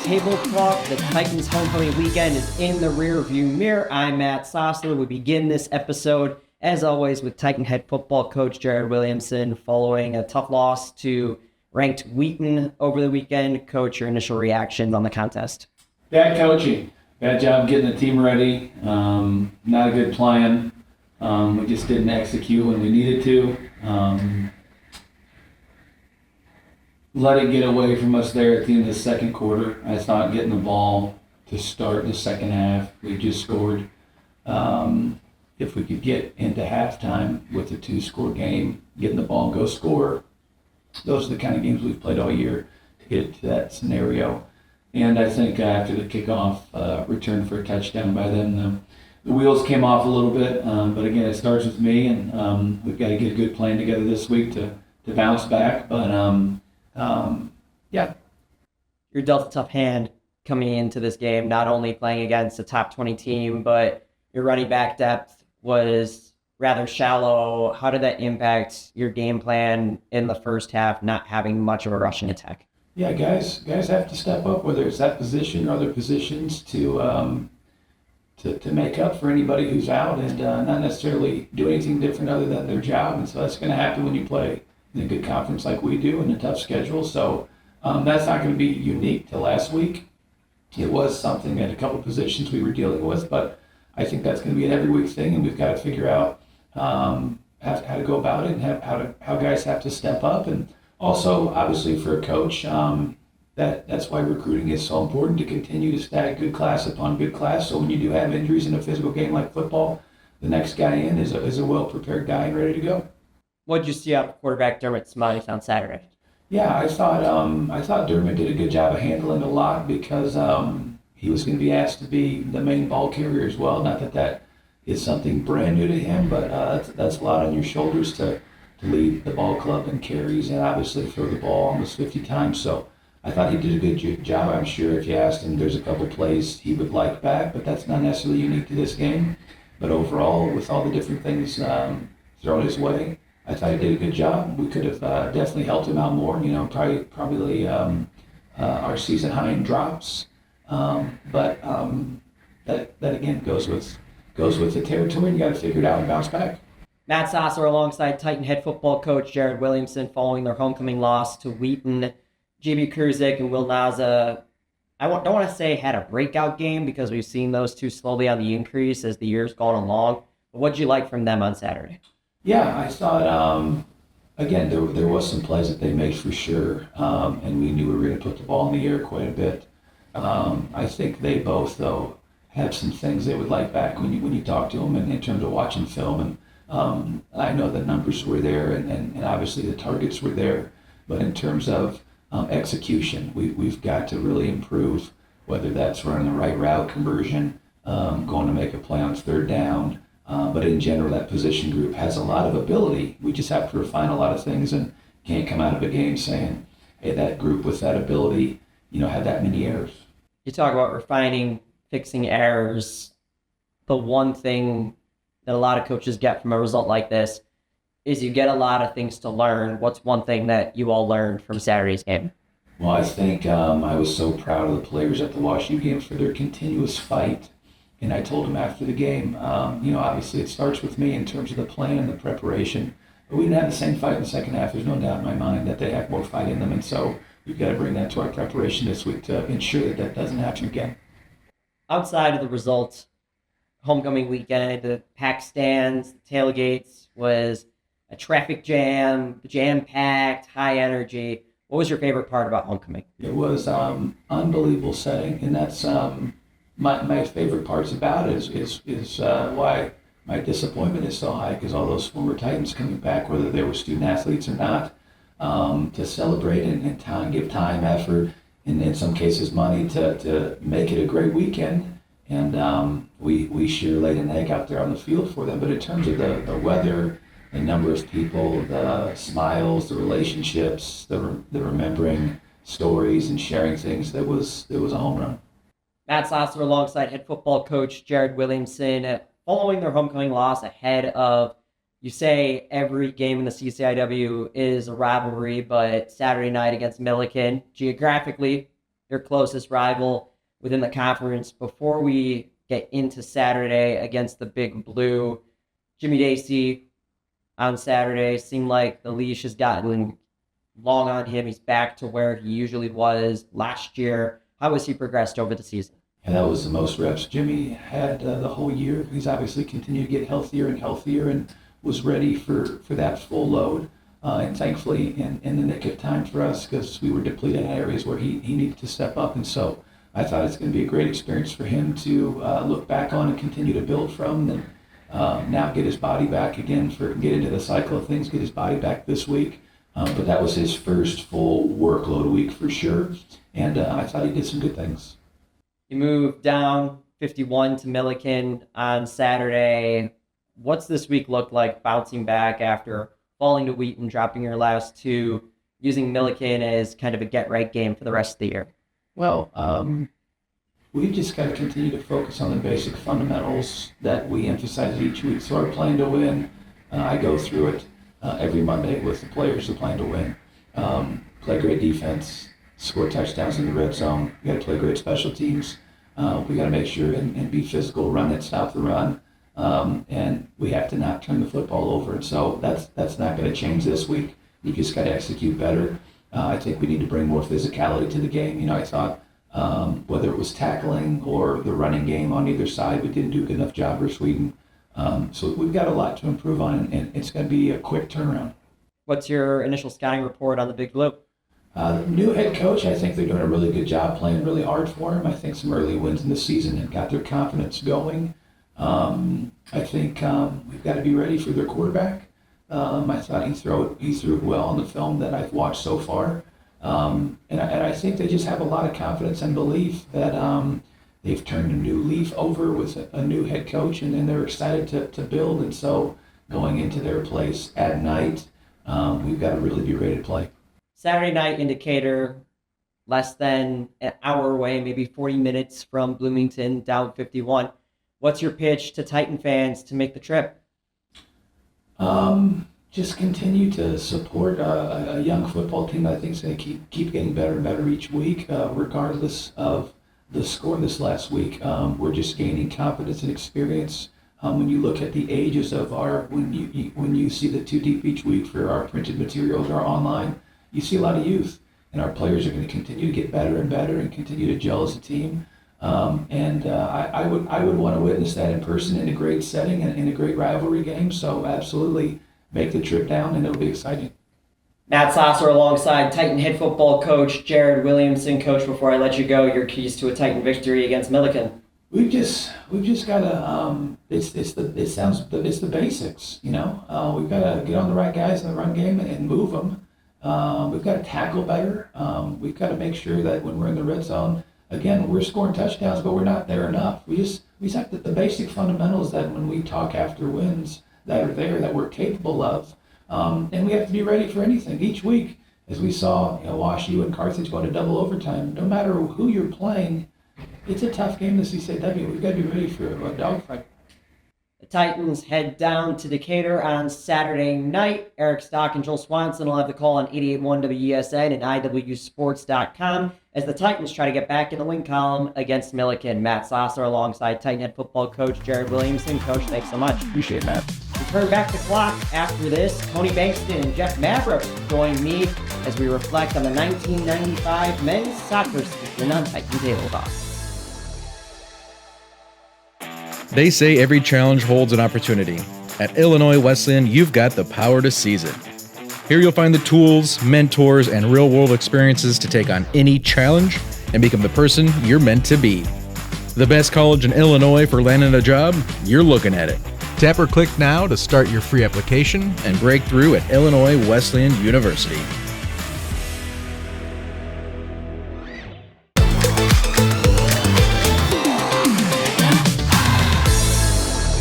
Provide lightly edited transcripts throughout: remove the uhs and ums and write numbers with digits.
Table Talk. The Titans homecoming weekend is in the rearview mirror. I'm Matt Sosler. We begin this episode, as always, with Titan head football coach Jared Williamson following a tough loss to ranked Wheaton over the weekend. Coach, your initial reactions on the contest? Bad coaching. Bad job getting the team ready. Not a good plan. We just didn't execute when we needed to. Let it get away from us there at the end of the second quarter. I thought getting the ball to start the second half, we just scored. If we could get into halftime with a 2-score game, getting the ball and go score, those are the kind of games we've played all year to get to that scenario. And I think after the kickoff return for a touchdown by them, the wheels came off a little bit. But again, it starts with me, and we've got to get a good plan together this week to bounce back. But yeah. You're dealt a tough hand coming into this game, not only playing against a top 20 team, but your running back depth was rather shallow. How did that impact your game plan in the first half, not having much of a rushing attack? Yeah, guys have to step up, whether it's that position or other positions, to make up for anybody who's out, and not necessarily do anything different other than their job. And so that's going to happen when you play in a good conference like we do and a tough schedule. So that's not going to be unique to last week. It was something at a couple positions we were dealing with, but I think that's going to be an every week thing, and we've got to figure out how to go about it, and how guys have to step up. And also, obviously, for a coach, that's why recruiting is so important, to continue to stack good class upon good class. So when you do have injuries in a physical game like football, the next guy in is a well-prepared guy and ready to go. What did you see out of quarterback Dermot Smiles on Saturday? Yeah, I thought Dermot did a good job of handling a lot, because he was going to be asked to be the main ball carrier as well. Not that is something brand new to him, but that's a lot on your shoulders to lead the ball club in carries and obviously throw the ball almost 50 times. So I thought he did a good job. I'm sure if you asked him, there's a couple plays he would like back, but that's not necessarily unique to this game. But overall, with all the different things thrown his way, I thought he did a good job. We could have definitely helped him out more. Probably our season high in drops, but that again goes with the territory. You got to figure it out and bounce back. Matt Sosler alongside Titan head football coach Jared Williamson following their homecoming loss to Wheaton. JB Kurzik and Will Naza, don't want to say had a breakout game, because we've seen those two slowly on the increase as the year's gone along. But what did you like from them on Saturday? Yeah, I thought, again, there was some plays that they made for sure, and we knew we were going to put the ball in the air quite a bit. I think they both, though, have some things they would like back when you talk to them, and in terms of watching film. And I know the numbers were there, and obviously the targets were there. But in terms of execution, we've got to really improve, whether that's running the right route conversion, going to make a play on third down. But in general, that position group has a lot of ability. We just have to refine a lot of things, and can't come out of a game saying, hey, that group with that ability, had that many errors. You talk about refining, fixing errors. The one thing that a lot of coaches get from a result like this is you get a lot of things to learn. What's one thing that you all learned from Saturday's game? Well, I think I was so proud of the players at the WashU game for their continuous fight. And I told them after the game, obviously it starts with me in terms of the plan and the preparation. But we didn't have the same fight in the second half. There's no doubt in my mind that they have more fight in them. And so we've got to bring that to our preparation this week to ensure that doesn't happen again. Outside of the results, homecoming weekend, the packed stands, the tailgates, was a traffic jam-packed, high energy. What was your favorite part about homecoming? It was unbelievable setting, and that's my favorite parts about it is why my disappointment is so high, because all those former Titans coming back, whether they were student athletes or not, to celebrate and give time, effort, and in some cases money to make it a great weekend. And we sure laid an egg out there on the field for them. But in terms of the weather, the number of people, the smiles, the relationships, the remembering stories and sharing things, it was a home run. Matt Sosler alongside head football coach Jared Williamson, following their homecoming loss ahead of, you say every game in the CCIW is a rivalry, but Saturday night against Millikin, geographically, your closest rival within the conference. Before we get into Saturday against the Big Blue, Jimmy Dacey on Saturday seemed like the leash has gotten long on him. He's back to where he usually was last year. How has he progressed over the season? And that was the most reps Jimmy had the whole year. He's obviously continued to get healthier and healthier and was ready for that full load. And thankfully, in the nick of time for us, because we were depleted in areas where he needed to step up. And so I thought it's going to be a great experience for him to look back on and continue to build from. And now get his body back again, get into the cycle of things, get his body back this week. But that was his first full workload week for sure. And I thought he did some good things. You moved down 51 to Millikin on Saturday. What's this week look like bouncing back after falling to Wheaton, dropping your last two, using Millikin as kind of a get-right game for the rest of the year? Well, we've just got to continue to focus on the basic fundamentals that we emphasize each week. So our plan to win, I go through it every Monday with the players who plan to win. Play great defense, score touchdowns in the red zone. We got to play great special teams. We got to make sure and be physical, run it, stop the run. And we have to not turn the football over. And so that's not going to change this week. We just got to execute better. I think we need to bring more physicality to the game. I thought whether it was tackling or the running game on either side, we didn't do a good enough job for Sweden. So we've got a lot to improve on, and it's going to be a quick turnaround. What's your initial scouting report on the Big Blue? New head coach, I think they're doing a really good job playing really hard for him. I think some early wins in the season have got their confidence going. I think we've got to be ready for their quarterback. I thought he threw it well on the film that I've watched so far. And I think they just have a lot of confidence and belief that they've turned a new leaf over with a new head coach, and then they're excited to build. And so going into their place at night, we've got to really be ready to play. Saturday night in Decatur, less than an hour away, maybe 40 minutes from Bloomington, down 51. What's your pitch to Titan fans to make the trip? Just continue to support a young football team that I think is going to keep getting better and better each week, regardless of the score this last week. We're just gaining confidence and experience. When you look at the ages of when you see the two deep each week for our printed materials or online, you see a lot of youth, and our players are going to continue to get better and better and continue to gel as a team. I would want to witness that in person in a great setting and in a great rivalry game. So absolutely make the trip down, and it'll be exciting. Matt Sosler alongside Titan head football coach Jared Williamson. Coach, before I let you go, your keys to a Titan victory against Millikin. We've just got to. It's the basics. We've got to get on the right guys in the run game and move them. We've got to tackle better. We've got to make sure that when we're in the red zone, again, we're scoring touchdowns, but we're not there enough. We just have the basic fundamentals that when we talk after wins that are there that we're capable of, and we have to be ready for anything each week. As we saw, WashU and Carthage going to double overtime. No matter who you're playing, it's a tough game this CCW. We've got to be ready for a dogfight. The Titans head down to Decatur on Saturday night. Eric Stock and Joel Swanson will have the call on 88.1 WESN and IWSports.com as the Titans try to get back in the win column against Millikin. Matt Sosler alongside Titan head football coach Jared Williamson. Coach, thanks so much. Appreciate it, Matt. We turn back the clock after this. Tony Bankston and Jeff Mavros join me as we reflect on the 1995 men's soccer season on Titan Table Talk. They say every challenge holds an opportunity. At Illinois Wesleyan, you've got the power to seize it. Here you'll find the tools, mentors, and real-world experiences to take on any challenge and become the person you're meant to be. The best college in Illinois for landing a job? You're looking at it. Tap or click now to start your free application and break through at Illinois Wesleyan University.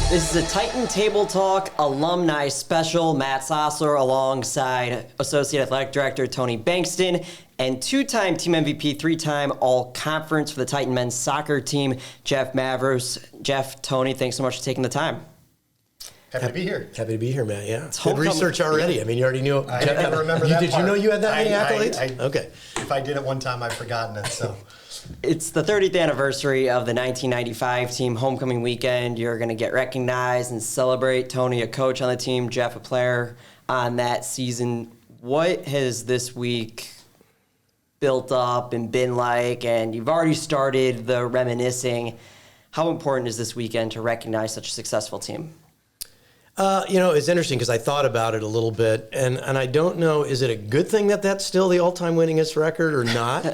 This is a Titan Table Talk alumni special. Matt Sosler alongside Associate Athletic Director Tony Bankston and two-time team MVP, three-time all-conference for the Titan men's soccer team, Jeff Mavros. Jeff, Tony, thanks so much for taking the time. Happy to be here. Happy to be here, Matt. Yeah. It's Good research already. Yeah. I mean, you already knew. I never remember that Did part. you know you had that many accolades? Okay. If I did it one time, I've forgotten it. So It's the 30th anniversary of the 1995 team homecoming weekend. You're going to get recognized and celebrate. Tony, a coach on the team, Jeff, a player on that season. What has this week built up and been like? And you've already started the reminiscing. How important is this weekend to recognize such a successful team? It's interesting because I thought about it a little bit, and I don't know, is it a good thing that that's still the all-time winningest record or not?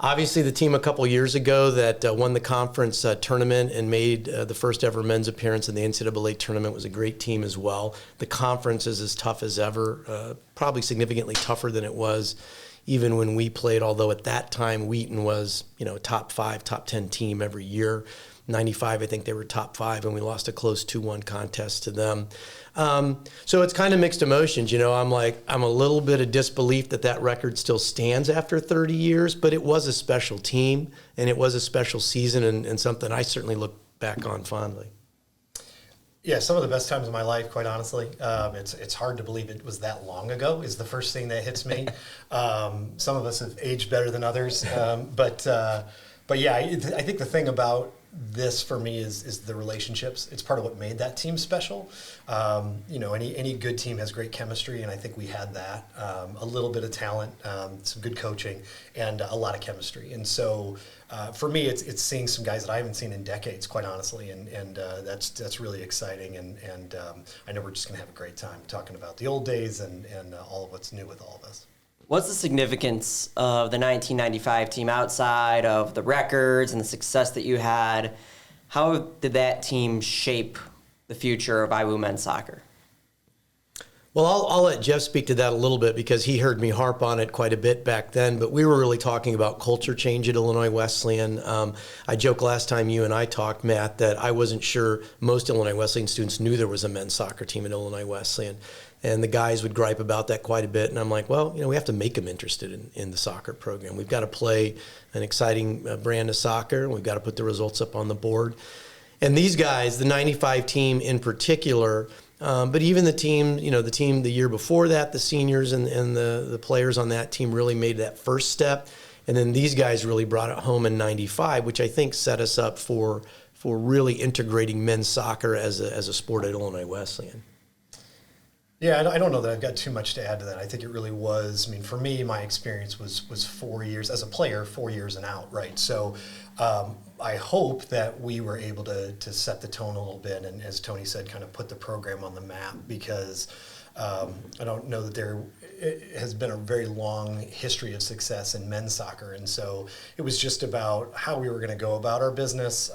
Obviously, the team a couple years ago that won the conference tournament and made the first ever men's appearance in the NCAA tournament was a great team as well. The conference is as tough as ever, probably significantly tougher than it was even when we played, although at that time Wheaton was, top 5, top 10 team every year. 95, I think they were top 5, and we lost a close 2-1 contest to them. So it's kind of mixed emotions. I'm a little bit of disbelief that record still stands after 30 years, but it was a special team, and it was a special season, and something I certainly look back on fondly. Yeah, some of the best times of my life, quite honestly. It's hard to believe it was that long ago is the first thing that hits me. Some of us have aged better than others, but yeah, I think the thing about this for me is the relationships. It's part of what made that team special. Any good team has great chemistry, and I think we had that. A little bit of talent, some good coaching, and a lot of chemistry. And so for me, it's seeing some guys that I haven't seen in decades, quite honestly, and that's really exciting. And I know we're just going to have a great time talking about the old days and all of what's new with all of us. What's the significance of the 1995 team outside of the records and the success that you had? How did that team shape the future of IWU men's soccer? Well, I'll let Jeff speak to that a little bit because he heard me harp on it quite a bit back then, but we were really talking about culture change at Illinois Wesleyan. I joked last time you and I talked, Matt, that I wasn't sure most Illinois Wesleyan students knew there was a men's soccer team at Illinois Wesleyan. And the guys would gripe about that quite a bit. And I'm like, well, we have to make them interested in the soccer program. We've got to play an exciting brand of soccer. We've got to put the results up on the board. And these guys, the 95 team in particular, but even the team, the year before that, the seniors and the players on that team really made that first step. And then these guys really brought it home in 95, which I think set us up for really integrating men's soccer as a sport at Illinois Wesleyan. Yeah, I don't know that I've got too much to add to that. I think it really was, for me, my experience was 4 years as a player, 4 years and out, right? So I hope that we were able to set the tone a little bit and, as Tony said, kind of put the program on the map because I don't know that there has been a very long history of success in men's soccer. And so it was just about how we were going to go about our business,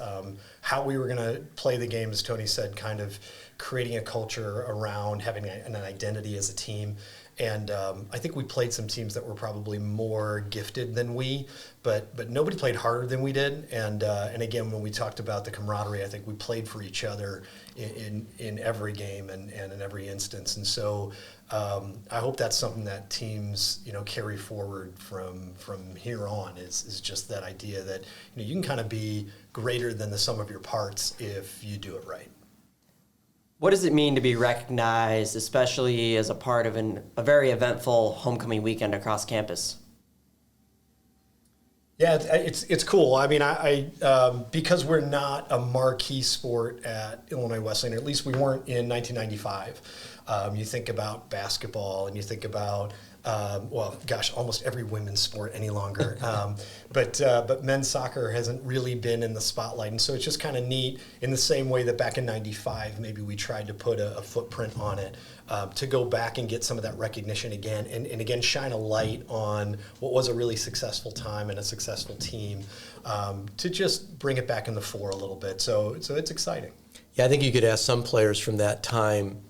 how we were going to play the game, as Tony said, kind of creating a culture around having an identity as a team. And I think we played some teams that were probably more gifted than we, but nobody played harder than we did. And again, when we talked about the camaraderie, I think we played for each other in every game and in every instance. And so I hope that's something that teams carry forward from here on is just that idea that you can kind of be greater than the sum of your parts if you do it right. What does it mean to be recognized, especially as a part of a very eventful homecoming weekend across campus? Yeah, it's cool. I because we're not a marquee sport at Illinois Wesleyan, or at least we weren't in 1995. You think about basketball and you think about almost every women's sport any longer. But men's soccer hasn't really been in the spotlight. And so it's just kind of neat in the same way that back in 95, maybe we tried to put a footprint on it, to go back and get some of that recognition again and again, shine a light on what was a really successful time and a successful team, to just bring it back in the fore a little bit. So it's exciting. Yeah, I think you could ask some players from that time,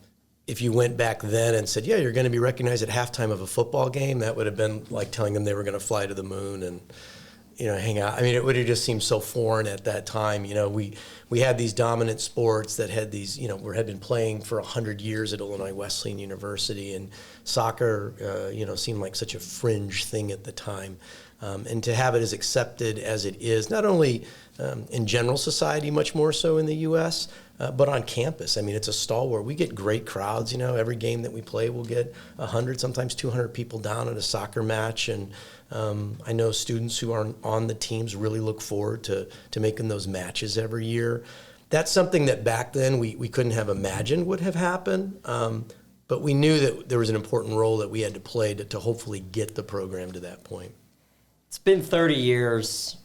if you went back then and said, yeah, you're going to be recognized at halftime of a football game, that would have been like telling them they were going to fly to the moon and, hang out. It would have just seemed so foreign at that time. We had these dominant sports that had these, had been playing for 100 years at Illinois Wesleyan University, and soccer, seemed like such a fringe thing at the time. and to have it as accepted as it is, not only in general society, much more so in the U.S., but on campus. I mean, it's a stalwart. We get great crowds. Every game that we play, we'll get 100, sometimes 200 people down at a soccer match. And I know students who are on the teams really look forward to making those matches every year. That's something that back then we couldn't have imagined would have happened. But we knew that there was an important role that we had to play to hopefully get the program to that point. It's been 30 years.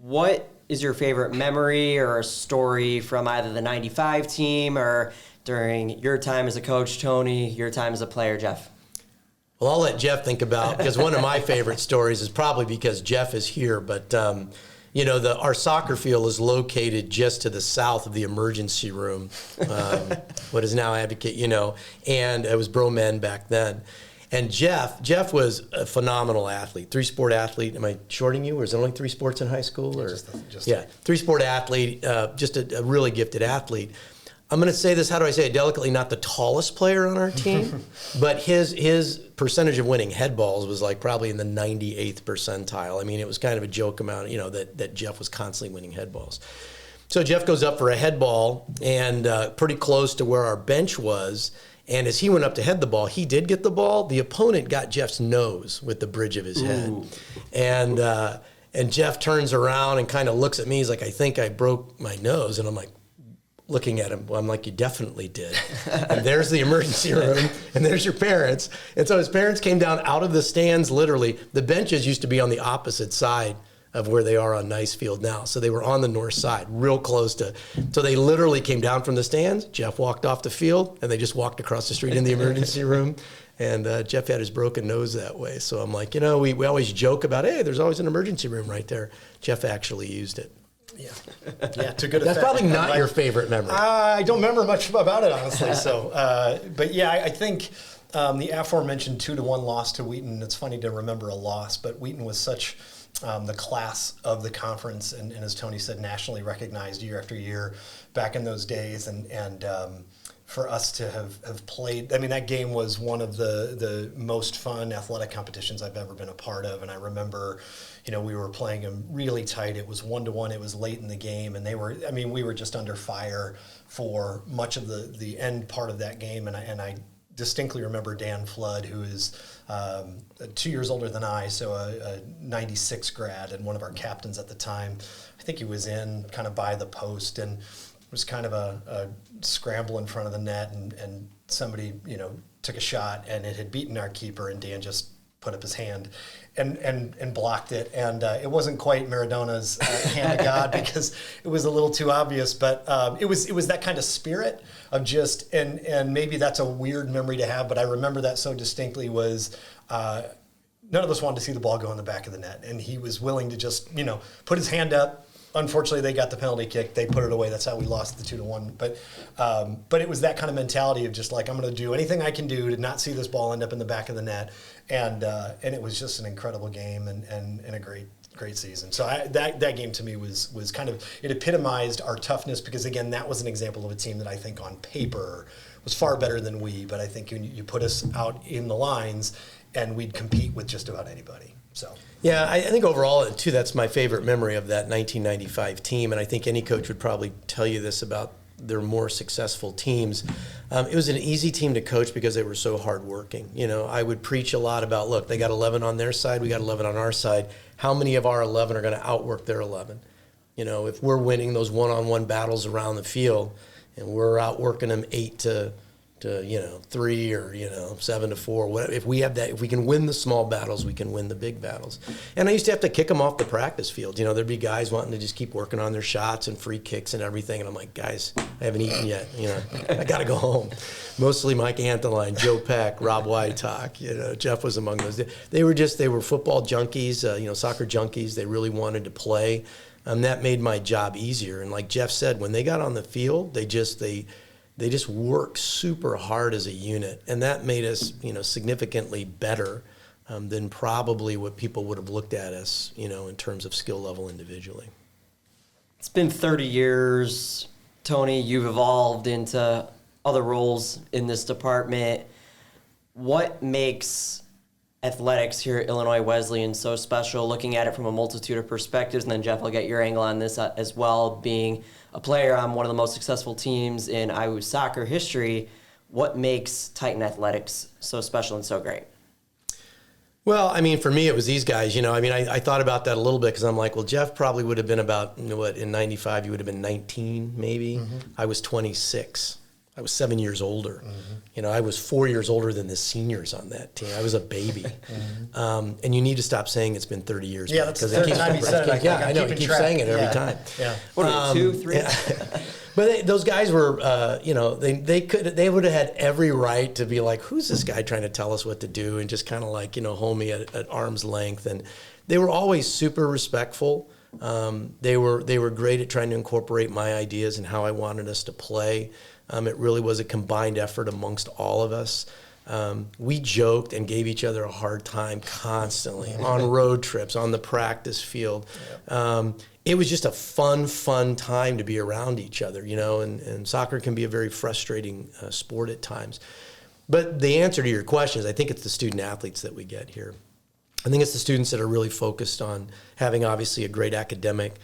What is your favorite memory or a story from either the 95 team or during your time as a coach, Tony, your time as a player, Jeff? Well, I'll let Jeff think about, because one of my favorite stories is probably because Jeff is here, but our soccer field is located just to the south of the emergency room, what is now Advocate, and it was Bro Men back then. And Jeff was a phenomenal athlete, 3-sport athlete. Am I shorting you, or is it only 3 sports in high school? Or Just 3-sport athlete, just a really gifted athlete. I'm going to say this, how do I say it delicately, not the tallest player on our team, but his percentage of winning head balls was like probably in the 98th percentile. I mean, it was kind of a joke amount, that Jeff was constantly winning head balls. So Jeff goes up for a head ball and pretty close to where our bench was. And as he went up to head the ball, he did get the ball. The opponent got Jeff's nose with the bridge of his head. Ooh. And Jeff turns around and kind of looks at me. He's like, I think I broke my nose. And I'm like, looking at him, well, I'm like, you definitely did. And there's the emergency room, and there's your parents. And so his parents came down out of the stands, literally. The benches used to be on the opposite side of where they are on Nice Field now. So they were on the north side, real close to. So they literally came down from the stands. Jeff walked off the field, and they just walked across the street in the emergency room. And Jeff had his broken nose that way. So I'm like, we always joke about, hey, there's always an emergency room right there. Jeff actually used it. Yeah, to good effect. That's probably not your favorite memory. I don't remember much about it, honestly. So, but yeah, I think the aforementioned 2-1 loss to Wheaton. It's funny to remember a loss, but Wheaton was such the class of the conference, and as Tony said, nationally recognized year after year back in those days, and for us to have played, I mean, that game was one of the most fun athletic competitions I've ever been a part of. And I remember, we were playing them really tight. It was 1-1. It was late in the game, and we were just under fire for much of the end part of that game. And I distinctly remember Dan Flood, who is 2 years older than I, so a 96 grad, and one of our captains at the time. I think he was in kind of by the post, and it was kind of a scramble in front of the net, and somebody, took a shot, and it had beaten our keeper, and Dan just put up his hand and blocked it. And it wasn't quite Maradona's hand of God, because it was a little too obvious, but it was that kind of spirit of just, and maybe that's a weird memory to have, but I remember that so distinctly was none of us wanted to see the ball go in the back of the net, and he was willing to just, put his hand up. Unfortunately, they got the penalty kick. They put it away. That's how we lost the 2-1. But it was that kind of mentality of just like, I'm going to do anything I can do to not see this ball end up in the back of the net. And it was just an incredible game and a great season. So that game to me was kind of, it epitomized our toughness, because again, that was an example of a team that I think on paper was far better than we. But I think you put us out in the lines, and we'd compete with just about anybody. So. Yeah, I think overall, too, that's my favorite memory of that 1995 team, and I think any coach would probably tell you this about their more successful teams. It was an easy team to coach because they were so hardworking. I would preach a lot about, look, they got 11 on their side, we got 11 on our side. How many of our 11 are going to outwork their 11? If we're winning those one-on-one battles around the field, and we're outworking them 8 to 3 or 7-4, whatever. If we have that, if we can win the small battles, we can win the big battles. And I used to have to kick them off the practice field. There'd be guys wanting to just keep working on their shots and free kicks and everything, and I'm like, guys, I haven't eaten yet. I got to go home. Mostly Mike Antheline, Joe Peck, Rob Wytalk. Jeff was among those. They were football junkies, soccer junkies. They really wanted to play, and that made my job easier. And like Jeff said, when they got on the field, they just worked super hard as a unit, and that made us, significantly better than probably what people would have looked at us, in terms of skill level individually. It's been 30 years, Tony. You've evolved into other roles in this department. What makes athletics here at Illinois Wesleyan so special, looking at it from a multitude of perspectives. And then, Jeff, I'll get your angle on this as well. Being a player on one of the most successful teams in IU soccer history, what makes Titan athletics so special and so great? Well, I mean, for me, it was these guys. I thought about that a little bit because I'm like, well, Jeff probably would have been about, in 95, you would have been 19 maybe. Mm-hmm. I was 26. I was 7 years older. Mm-hmm. I was 4 years older than the seniors on that team. I was a baby. Mm-hmm. And you need to stop saying it's been 30 years. Yeah, that's the third time you said it. I know. You keep saying it every time. Yeah. What are we, 2, 3? Yeah. But those guys were, they would have had every right to be like, who's this guy trying to tell us what to do, and just kind of like, hold me at arm's length. And they were always super respectful. They were great at trying to incorporate my ideas and how I wanted us to play. It really was a combined effort amongst all of us. We joked and gave each other a hard time constantly on road trips, on the practice field. It was just a fun time to be around each other, and soccer can be a very frustrating sport at times. But the answer to your question is, I think it's the student athletes that we get here. I think it's the students that are really focused on having, obviously, a great academic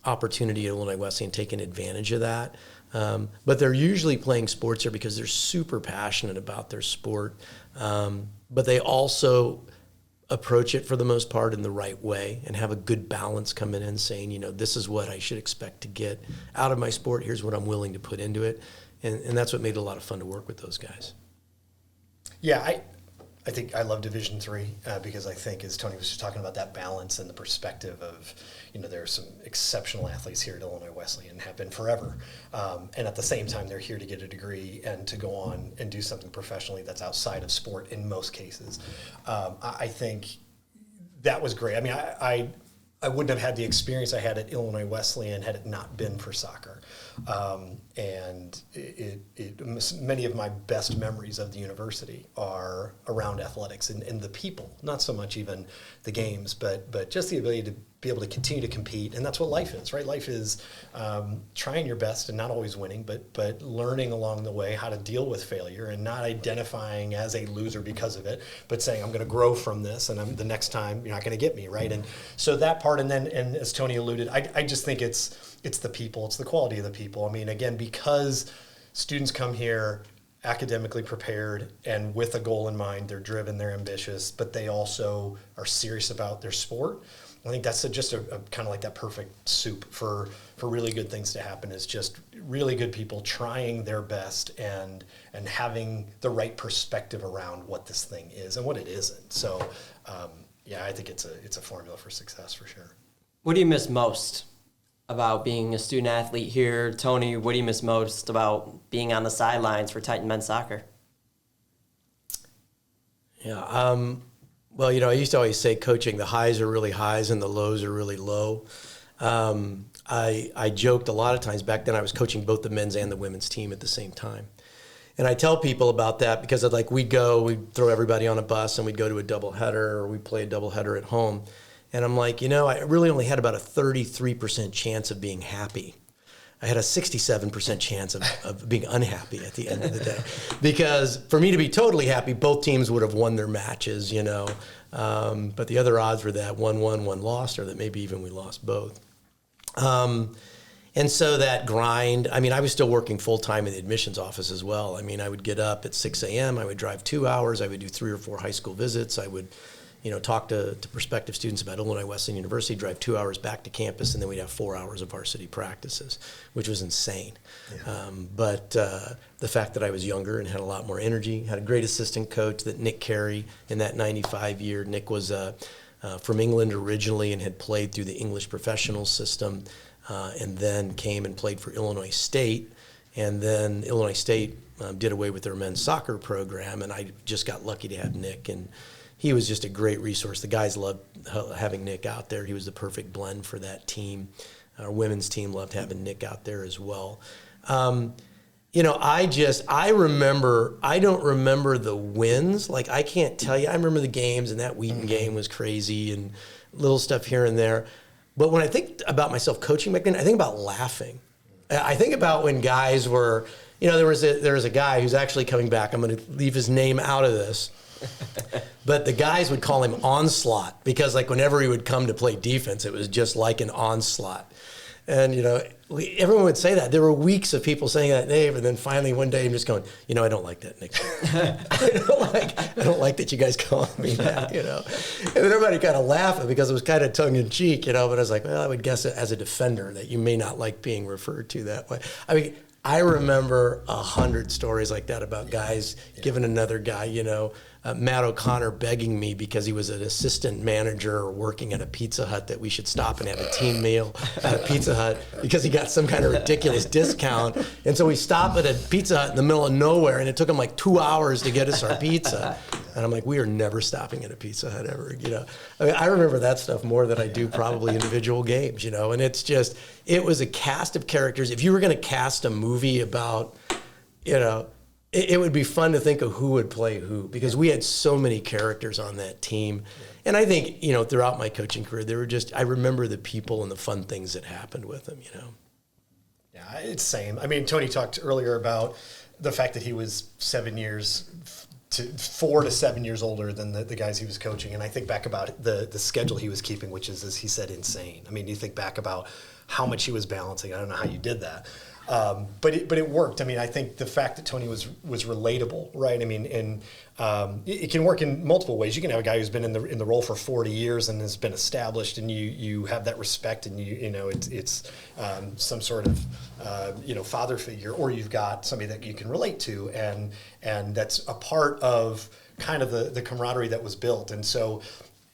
opportunity at Illinois Wesleyan, taking advantage of that. But they're usually playing sports here because they're super passionate about their sport. But they also approach it for the most part in the right way and have a good balance coming in saying, this is what I should expect to get out of my sport. Here's what I'm willing to put into it. And that's what made it a lot of fun to work with those guys. Yeah, I think I love Division III because I think, as Tony was just talking about, that balance and the perspective of, there are some exceptional athletes here at Illinois Wesleyan and have been forever. And at the same time, they're here to get a degree and to go on and do something professionally that's outside of sport in most cases. I think that was great. I mean, I wouldn't have had the experience I had at Illinois Wesleyan had it not been for soccer. And many of my best memories of the university are around athletics and the people, not so much even the games, but just the ability to be able to continue to compete. And that's what life is, right? Life is trying your best and not always winning, but learning along the way how to deal with failure and not identifying as a loser because of it, but saying, I'm going to grow from this, and the next time you're not going to get me, right? And so that part, and as Tony alluded, I just think it's the people, it's the quality of the people. I mean, again, because students come here academically prepared and with a goal in mind, they're driven, they're ambitious, but they also are serious about their sport. I think that's just a kind of like that perfect soup for really good things to happen, is just really good people trying their best and having the right perspective around what this thing is and what it isn't. So, I think it's a formula for success for sure. What do you miss most about being a student athlete here? Tony, what do you miss most about being on the sidelines for Titan men's soccer? Yeah, well, I used to always say coaching, the highs are really highs and the lows are really low. I joked a lot of times back then I was coaching both the men's and the women's team at the same time. And I tell people about that because we'd throw everybody on a bus and we'd go to a doubleheader, or we'd play a doubleheader at home. And I'm like, I really only had about a 33% chance of being happy. I had a 67% chance of being unhappy at the end of the day. Because for me to be totally happy, both teams would have won their matches, But the other odds were that one won, one lost, or that maybe even we lost both. And so that grind, I was still working full-time in the admissions office as well. I would get up at 6 a.m., I would drive 2 hours, I would do 3 or 4 high school visits, I would talk to prospective students about Illinois Wesleyan University, drive 2 hours back to campus, and then we'd have 4 hours of varsity practices, which was insane. Yeah. But the fact that I was younger and had a lot more energy, had a great assistant coach, that Nick Carey in that 95 year. Nick was from England originally and had played through the English professional system, and then came and played for Illinois State. And then Illinois State did away with their men's soccer program, and I just got lucky to have Nick, and he was just a great resource. The guys loved having Nick out there. He was the perfect blend for that team. Our women's team loved having Nick out there as well. I don't remember the wins. I can't tell you. I remember the games, and that Wheaton game was crazy and little stuff here and there. But when I think about myself coaching back then, I think about laughing. I think about when guys were, there was a guy who's actually coming back. I'm going to leave his name out of this. But the guys would call him Onslaught because, like, whenever he would come to play defense, it was just like an onslaught. And, everyone would say that. There were weeks of people saying that name, and then finally one day I'm just going, I don't like that nickname. I don't like that you guys call me that, And then everybody kind of laughed because it was kind of tongue-in-cheek, but I was like, well, I would guess as a defender that you may not like being referred to that way. I mean, I remember 100 stories like that about guys giving another guy, Matt O'Connor begging me because he was an assistant manager working at a Pizza Hut that we should stop and have a team meal at a Pizza Hut because he got some kind of ridiculous discount. And so we stopped at a Pizza Hut in the middle of nowhere, and it took him like 2 hours to get us our pizza. And I'm like, we are never stopping at a Pizza Hut ever, I mean, I remember that stuff more than I do probably individual games, and it's just, it was a cast of characters. If you were going to cast a movie about, it would be fun to think of who would play who, because we had so many characters on that team. And I think, throughout my coaching career, I remember the people and the fun things that happened with them, Yeah, it's same. I mean, Tony talked earlier about the fact that he was 4 to 7 years older than the guys he was coaching. And I think back about the schedule he was keeping, which is, as he said, insane. I mean, you think back about how much he was balancing. I don't know how you did that. But it worked. I mean, I think the fact that Tony was relatable, right? I mean, and it can work in multiple ways. You can have a guy who's been in the role for 40 years and has been established, and you have that respect, and it's some sort of father figure, or you've got somebody that you can relate to, and that's a part of kind of the camaraderie that was built. And so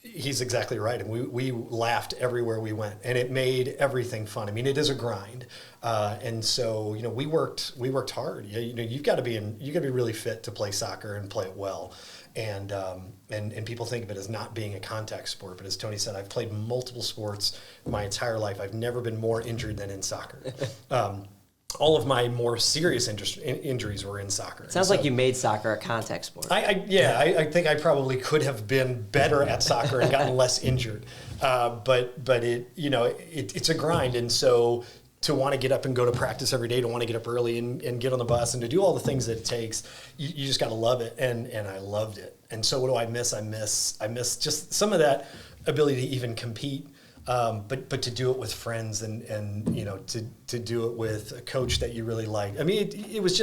he's exactly right, and we laughed everywhere we went, and it made everything fun. I mean, it is a grind, and so we worked hard. You've got to be really fit to play soccer and play it well, and people think of it as not being a contact sport, but as Tony said, I've played multiple sports my entire life. I've never been more injured than in soccer. All of my more serious injuries were in soccer. Sounds like you made soccer a contact sport. I think I probably could have been better at soccer and gotten less injured. But it's a grind, and so to want to get up and go to practice every day, to want to get up early and get on the bus and to do all the things that it takes, you just got to love it, and I loved it. And so what do I miss? I miss just some of that ability to even compete. But to do it with friends and to do it with a coach that you really like. I mean, it was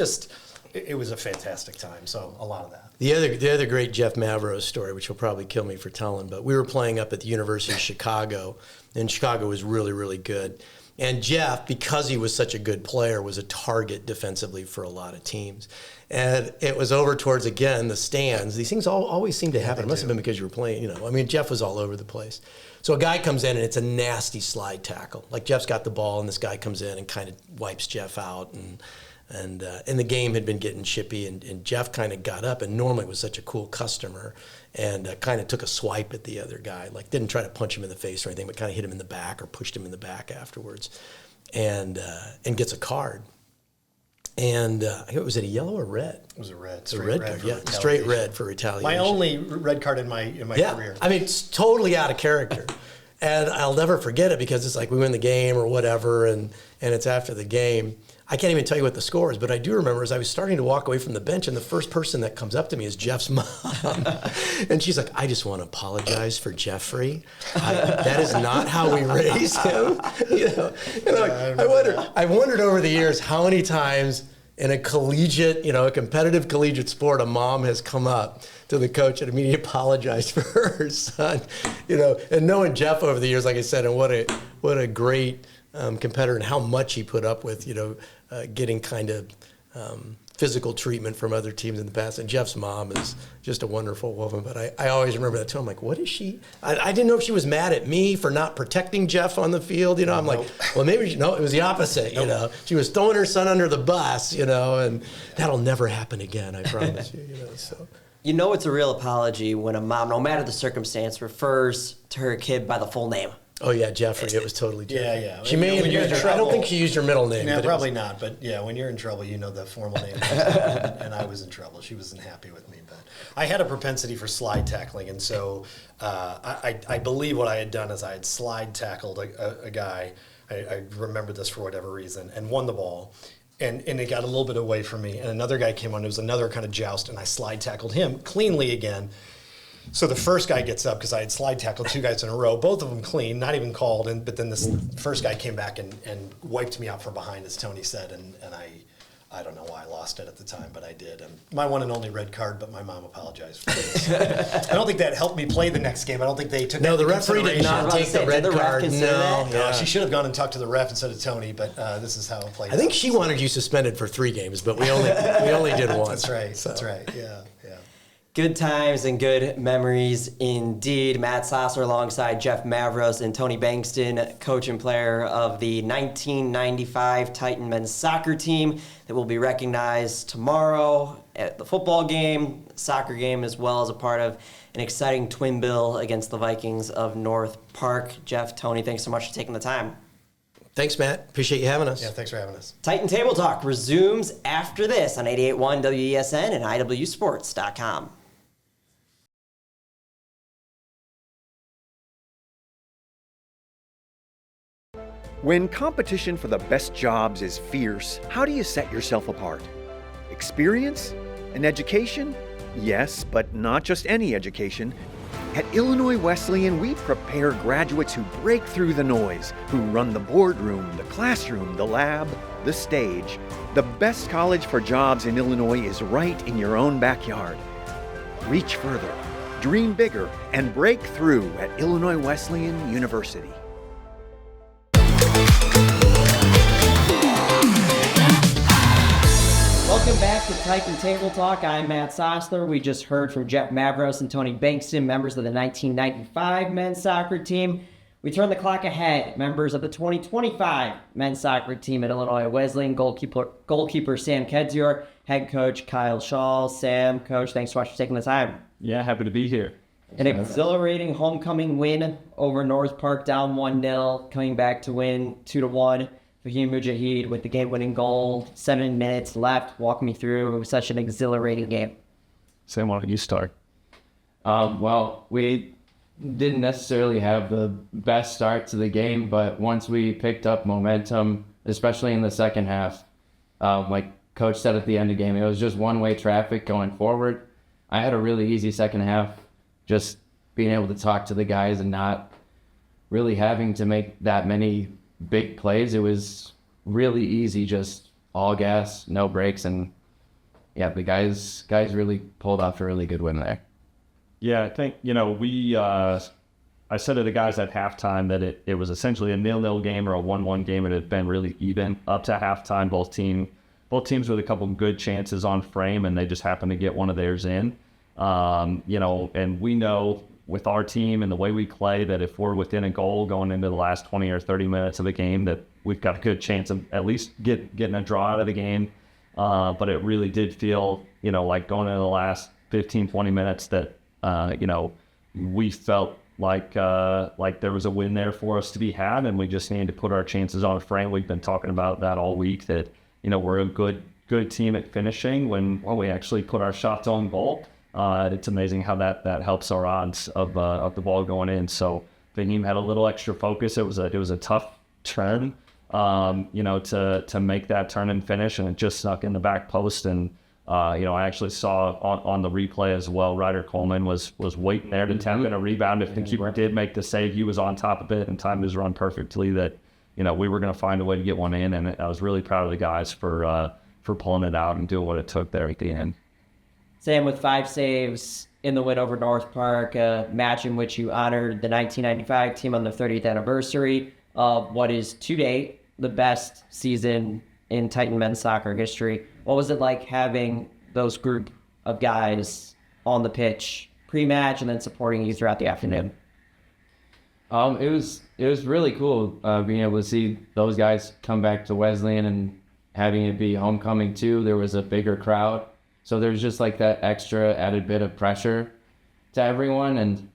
a fantastic time. So a lot of that. The other great Jeff Mavros story, which will probably kill me for telling, but we were playing up at the University of Chicago, and Chicago was really, really good. And Jeff, because he was such a good player, was a target defensively for a lot of teams. And it was over towards, again, the stands. These things always seem to happen. It must have been because you were playing, I mean, Jeff was all over the place. So a guy comes in, and it's a nasty slide tackle. Like, Jeff's got the ball, and this guy comes in and kind of wipes Jeff out. And the game had been getting chippy, and Jeff kind of got up, and normally was such a cool customer, and kind of took a swipe at the other guy. Like, didn't try to punch him in the face or anything, but kind of hit him in the back or pushed him in the back afterwards, and gets a card. And was it a yellow or red? It was a red. Straight red card, yeah. Straight red for retaliation. My only red card in my career. I mean, it's totally out of character. And I'll never forget it because it's like we win the game or whatever, and it's after the game. I can't even tell you what the score is, but I do remember as I was starting to walk away from the bench, and the first person that comes up to me is Jeff's mom. And she's like, I just want to apologize for Jeffrey. That is not how we raised him. I wondered over the years how many times in a collegiate, a competitive collegiate sport, a mom has come up to the coach and immediately apologized for her son. And knowing Jeff over the years, like I said, and what a great competitor, and how much he put up with, getting kind of physical treatment from other teams in the past. And Jeff's mom is just a wonderful woman. But I always remember that too. I'm like, what is she? I didn't know if she was mad at me for not protecting Jeff on the field. I'm like, well, maybe, no, it was the opposite. She was throwing her son under the bus, and that'll never happen again, I promise you. So. It's a real apology when a mom, no matter the circumstance, refers to her kid by the full name. Oh, yeah, Jeffrey. It was totally Jeffrey. Yeah. She may have used I don't think she used your middle name. No, probably not. But, yeah, when you're in trouble, the formal name. And I was in trouble. She wasn't happy with me. But I had a propensity for slide tackling. And so I believe what I had done is I had slide tackled a guy. I remember this for whatever reason, and won the ball. and it got a little bit away from me. And another guy came on. It was another kind of joust, and I slide tackled him cleanly again. So the first guy gets up because I had slide tackled 2 guys in a row, both of them clean, not even called. But then this first guy came back and wiped me out from behind, as Tony said, and I don't know why I lost it at the time, but I did. And my one and only red card, but my mom apologized for this. I don't think that helped me play the next game. I don't think they took No, that the into referee did consideration. not take the red card. No, No, she should have gone and talked to the ref instead of Tony, but this is how it played I think out. she wanted you suspended for 3 games, but we only did one. That's right. That's right. Yeah. Good times and good memories indeed. Matt Sosler alongside Jeff Mavros and Tony Bankston, coach and player of the 1995 Titan men's soccer team that will be recognized tomorrow at the football game, soccer game, as well as a part of an exciting twin bill against the Vikings of North Park. Jeff, Tony, thanks so much for taking the time. Thanks, Matt. Appreciate you having us. Yeah, thanks for having us. Titan Table Talk resumes after this on 88.1 WESN and IWSports.com. When competition for the best jobs is fierce, how do you set yourself apart? Experience? An education? Yes, but not just any education. At Illinois Wesleyan, we prepare graduates who break through the noise, who run the boardroom, the classroom, the lab, the stage. The best college for jobs in Illinois is right in your own backyard. Reach further, dream bigger, and break through at Illinois Wesleyan University. Welcome back to Titan Table Talk. I'm Matt Sosler. We just heard from Jeff Mavros and Tony Bankston, members of the 1995 men's soccer team. We turn the clock ahead. Members of the 2025 men's soccer team at Illinois Wesleyan, goalkeeper Sam Kedzior, head coach Kyle Schauls. Sam, coach, thanks so much for taking the time. Yeah, happy to be here. An exhilarating homecoming win over North Park, down 1-0, coming back to win 2-1. Fahim Mujahid with the game-winning goal, 7 minutes left. Walk me through. It was such an exhilarating game. Sam, why don't you start? Well, we didn't necessarily have the best start to the game, but once we picked up momentum, especially in the second half, like Coach said at the end of the game, it was just one-way traffic going forward. I had a really easy second half, just being able to talk to the guys and not really having to make that many big plays. It was really easy, just all gas, no brakes, and yeah, the guys really pulled off a really good win there. Yeah, I think, I said to the guys at halftime that it was essentially a 0-0 game or a 1-1 game. It had been really even up to halftime. Both teams with a couple good chances on frame, and they just happened to get one of theirs in. And we know with our team and the way we play that if we're within a goal going into the last 20 or 30 minutes of the game, that we've got a good chance of at least getting a draw out of the game. But it really did feel, like going into the last 15, 20 minutes that, we felt like there was a win there for us to be had, and we just needed to put our chances on frame. We've been talking about that all week, that, we're a good team at finishing when we actually put our shots on goal. It's amazing how that helps our odds of the ball going in. So Fahim had a little extra focus. It was a tough turn, to make that turn and finish, and it just snuck in the back post. And I actually saw on the replay as well, Ryder Coleman was waiting there to tap in a rebound. If the keeper did make the save, he was on top of it and timed his run perfectly. That we were going to find a way to get one in, and I was really proud of the guys for pulling it out and doing what it took there at the end. Sam, with 5 saves in the win over North Park, a match in which you honored the 1995 team on the 30th anniversary of what is to date the best season in Titan men's soccer history. What was it like having those group of guys on the pitch pre-match and then supporting you throughout the afternoon? It was really cool being able to see those guys come back to Wesleyan and having it be homecoming too. There was a bigger crowd. So there's just like that extra added bit of pressure to everyone. And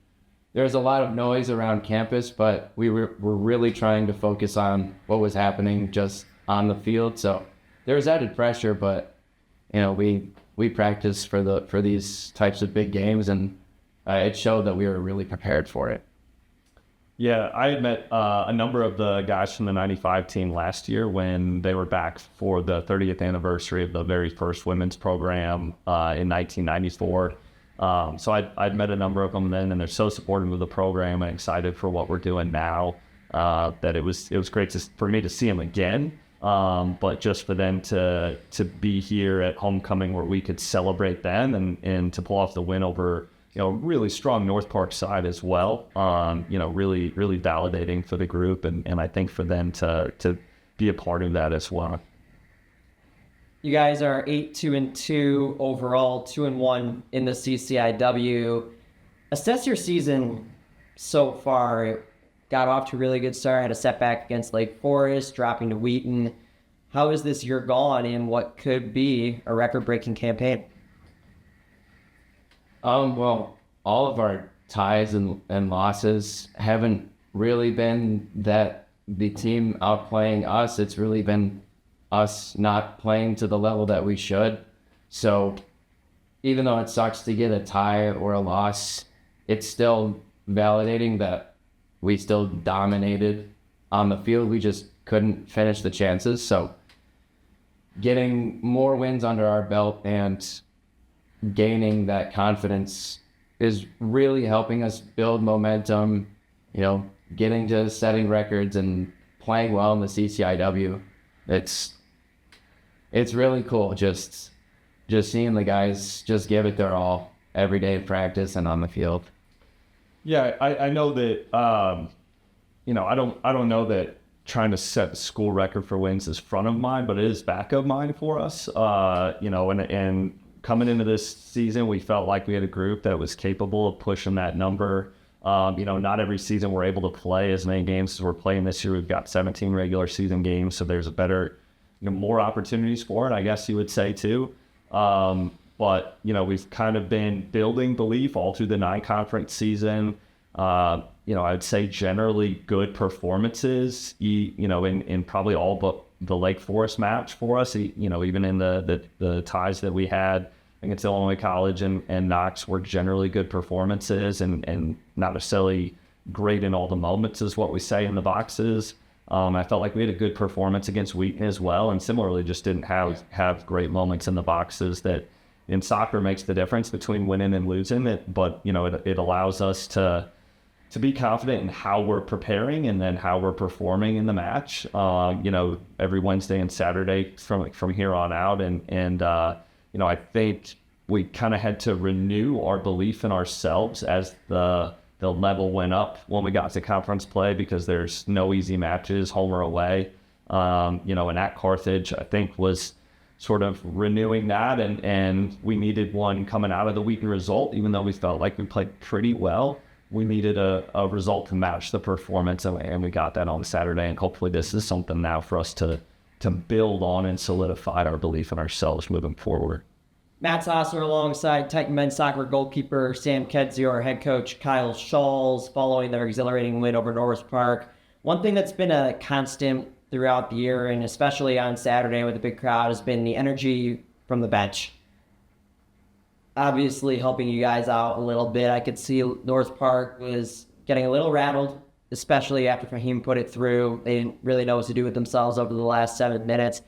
there's a lot of noise around campus, but we were really trying to focus on what was happening just on the field. So there was added pressure, but we practiced for these types of big games, and it showed that we were really prepared for it. Yeah, I had met a number of the guys from the 95 team last year when they were back for the 30th anniversary of the very first women's program in 1994. So I'd met a number of them then, and they're so supportive of the program and excited for what we're doing now that it was great for me to see them again. But just for them to be here at homecoming where we could celebrate them and to pull off the win over, really strong North Park side as well. Really, really validating for the group and I think for them to be a part of that as well. You guys are 8-2-2 overall, 2-1 in the CCIW. Assess your season so far. It got off to a really good start, had a setback against Lake Forest, dropping to Wheaton. How is this year gone in what could be a record-breaking campaign? Well, all of our ties and losses haven't really been that the team outplaying us. It's really been us not playing to the level that we should. So even though it sucks to get a tie or a loss, it's still validating that we still dominated on the field. We just couldn't finish the chances. So getting more wins under our belt and gaining that confidence is really helping us build momentum, getting to setting records and playing well in the CCIW. It's really cool just seeing the guys just give it their all every day in practice and on the field. Yeah, I know that, I don't know that trying to set the school record for wins is front of mind, but it is back of mind for us. And coming into this season, we felt like we had a group that was capable of pushing that number. Not every season we're able to play as many games as we're playing this year. We've got 17 regular season games, so there's a better, more opportunities for it, I guess you would say too. But, we've kind of been building belief all through the non-conference season. I'd say generally good performances, in probably all but the Lake Forest match for us, even in the ties that we had against Illinois College and Knox were generally good performances and not necessarily great in all the moments is what we say in the boxes. I felt like we had a good performance against Wheaton as well, and similarly just didn't have great moments in the boxes that in soccer makes the difference between winning and losing it. But, it allows us to be confident in how we're preparing and then how we're performing in the match, every Wednesday and Saturday from here on out. And I think we kind of had to renew our belief in ourselves as the level went up when we got to conference play, because there's no easy matches, home or away. And at Carthage, I think was sort of renewing that, and we needed one coming out of the Wheaton result, even though we felt like we played pretty well. We needed a result to match the performance, and we got that on Saturday, and hopefully this is something now for us to build on and solidify our belief in ourselves moving forward. Matt Sosler alongside Titan men's soccer goalkeeper Sam Kedzior, head coach Kyle Schauls, following their exhilarating win over North Park. One thing that's been a constant throughout the year, and especially on Saturday with a big crowd, has been the energy from the bench. Obviously helping you guys out a little bit. I could see North Park was getting a little rattled, especially after Fahim put it through. They didn't really know what to do with themselves over the last 7 minutes.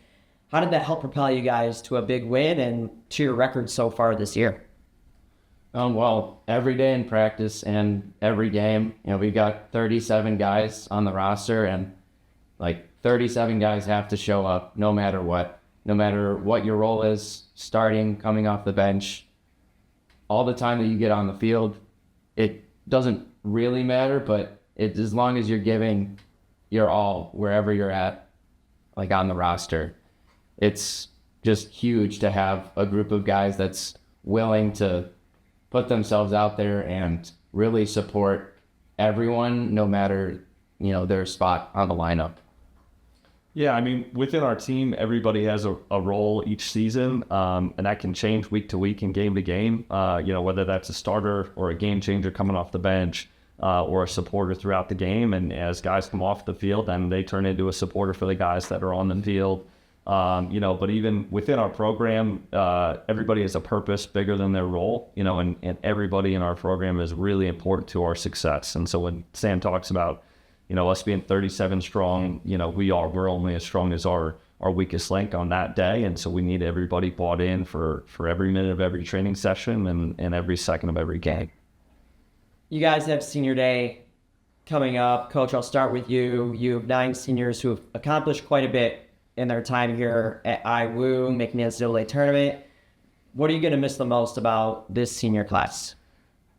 How did that help propel you guys to a big win and to your record so far this year? Well, every day in practice and every game, we got 37 guys on the roster, and 37 guys have to show up no matter what your role is, starting, coming off the bench. All the time that you get on the field, it doesn't really matter, but as long as you're giving your all wherever you're at, on the roster, it's just huge to have a group of guys that's willing to put themselves out there and really support everyone, no matter, their spot on the lineup. Yeah, I mean, within our team, everybody has a role each season, and that can change week to week and game to game, whether that's a starter or a game changer coming off the bench, or a supporter throughout the game. And as guys come off the field, then they turn into a supporter for the guys that are on the field. But even within our program, everybody has a purpose bigger than their role, and everybody in our program is really important to our success. And so when Sam talks about, us being 37 strong, we're only as strong as our weakest link on that day. And so we need everybody bought in for every minute of every training session and every second of every game. You guys have senior day coming up. Coach, I'll start with you. You have 9 seniors who have accomplished quite a bit in their time here at IWU, making the NCAA tournament. What are you going to miss the most about this senior class?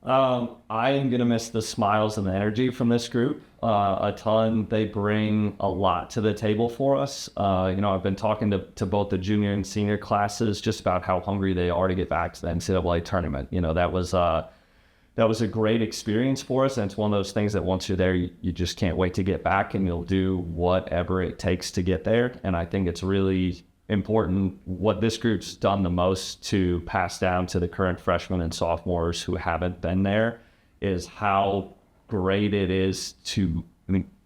I am going to miss the smiles and the energy from this group a ton. They bring a lot to the table for us. I've been talking to both the junior and senior classes just about how hungry they are to get back to the NCAA tournament. That was a great experience for us, and it's one of those things that once you're there, you just can't wait to get back, and you'll do whatever it takes to get there. And I think it's really important what this group's done the most to pass down to the current freshmen and sophomores who haven't been there is how great it is to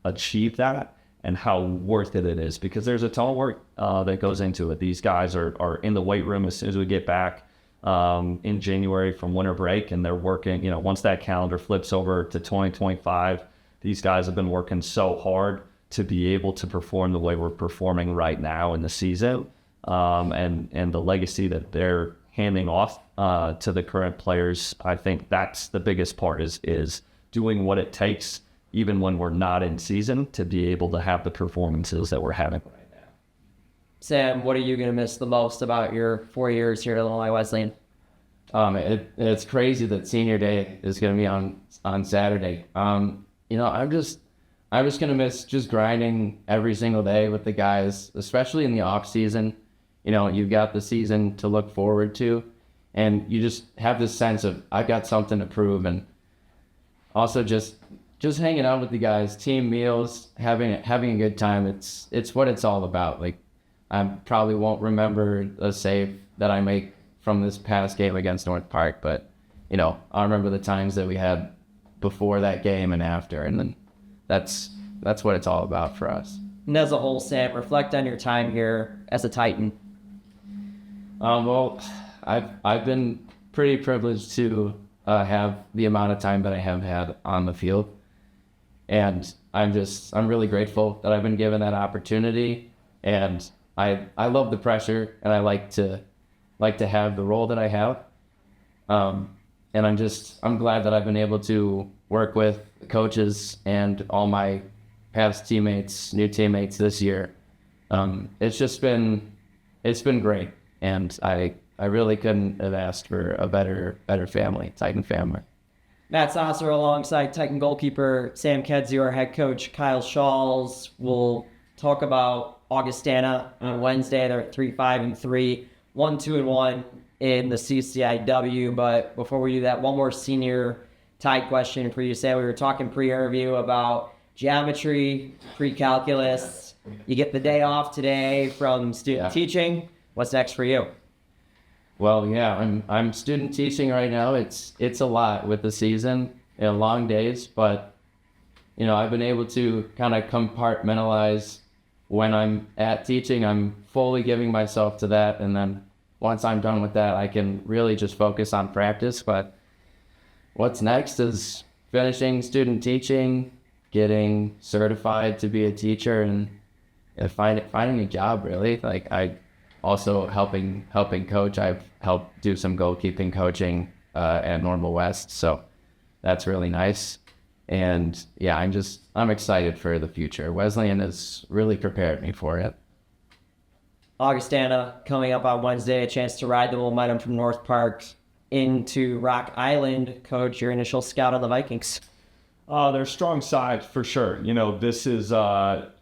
achieve that and how worth it is, because there's a ton of work that goes into it. These guys are in the weight room as soon as we get back in January from winter break, and they're working, once that calendar flips over to 2025, these guys have been working so hard to be able to perform the way we're performing right now in the season. And the legacy that they're handing off to the current players, I think that's the biggest part is doing what it takes, even when we're not in season, to be able to have the performances that we're having right now. Sam, what are you going to miss the most about your 4 years here at Illinois Wesleyan? It's crazy that senior day is going to be on Saturday. I'm just going to miss just grinding every single day with the guys, especially in the off season. You've got the season to look forward to, and you just have this sense of I've got something to prove, and also just hanging out with the guys, team meals, having a good time. It's what it's all about. Like, I probably won't remember a save that I make from this past game against North Park, but I'll remember the times that we had before that game and after, and then that's what it's all about for us. And as a whole, Sam, reflect on your time here as a Titan. Well, I've been pretty privileged to have the amount of time that I have had on the field, and I'm really grateful that I've been given that opportunity, and I love the pressure, and I like to have the role that I have, and I'm glad that I've been able to work with coaches and all my past teammates, new teammates this year. It's been great, and I really couldn't have asked for a better family, Titan family. Matt Sosler alongside Titan goalkeeper Sam Kedzior, head coach Kyle Schauls. We'll talk about Augustana on Wednesday. They're at 3-5-3, 1-2-1 in the CCIW. But before we do that, one more senior Tide question for you, Sam. We were talking pre-interview about geometry, pre-calculus. You get the day off today from student teaching. What's next for you? Well, yeah, I'm student teaching right now. It's a lot with the season, long days, but I've been able to kind of compartmentalize when I'm at teaching. I'm fully giving myself to that, and then once I'm done with that, I can really just focus on practice. But what's next is finishing student teaching, getting certified to be a teacher, and finding a job, really. Like, I also helping coach. I've helped do some goalkeeping coaching at Normal West, so that's really nice. And yeah, I'm excited for the future. Wesleyan has really prepared me for it. Augustana coming up on Wednesday, a chance to ride the momentum from North Park into Rock Island. Coach, your initial scout on the Vikings. They're a strong side for sure. This is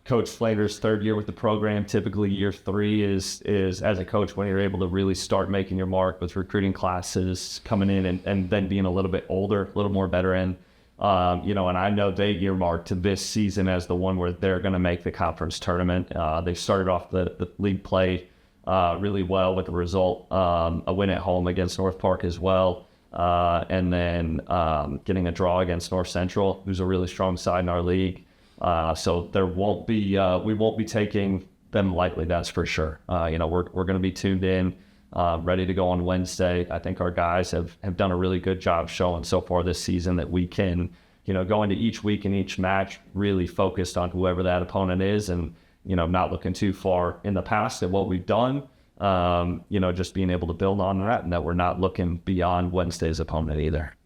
Coach Flater's third year with the program. Typically, year 3 is as a coach when you're able to really start making your mark with recruiting classes coming in and then being a little bit older, a little more veteran. And I know they earmarked this season as the one where they're going to make the conference tournament. They started off the league play really well with the result, a win at home against North Park as well. And then getting a draw against North Central, who's a really strong side in our league. So there won't be we won't be taking them lightly, that's for sure. We're going to be tuned in, ready to go on Wednesday. I think our guys have done a really good job showing so far this season that we can, go into each week and each match really focused on whoever that opponent is, and, not looking too far in the past at what we've done. Just being able to build on that, and that we're not looking beyond Wednesday's opponent either.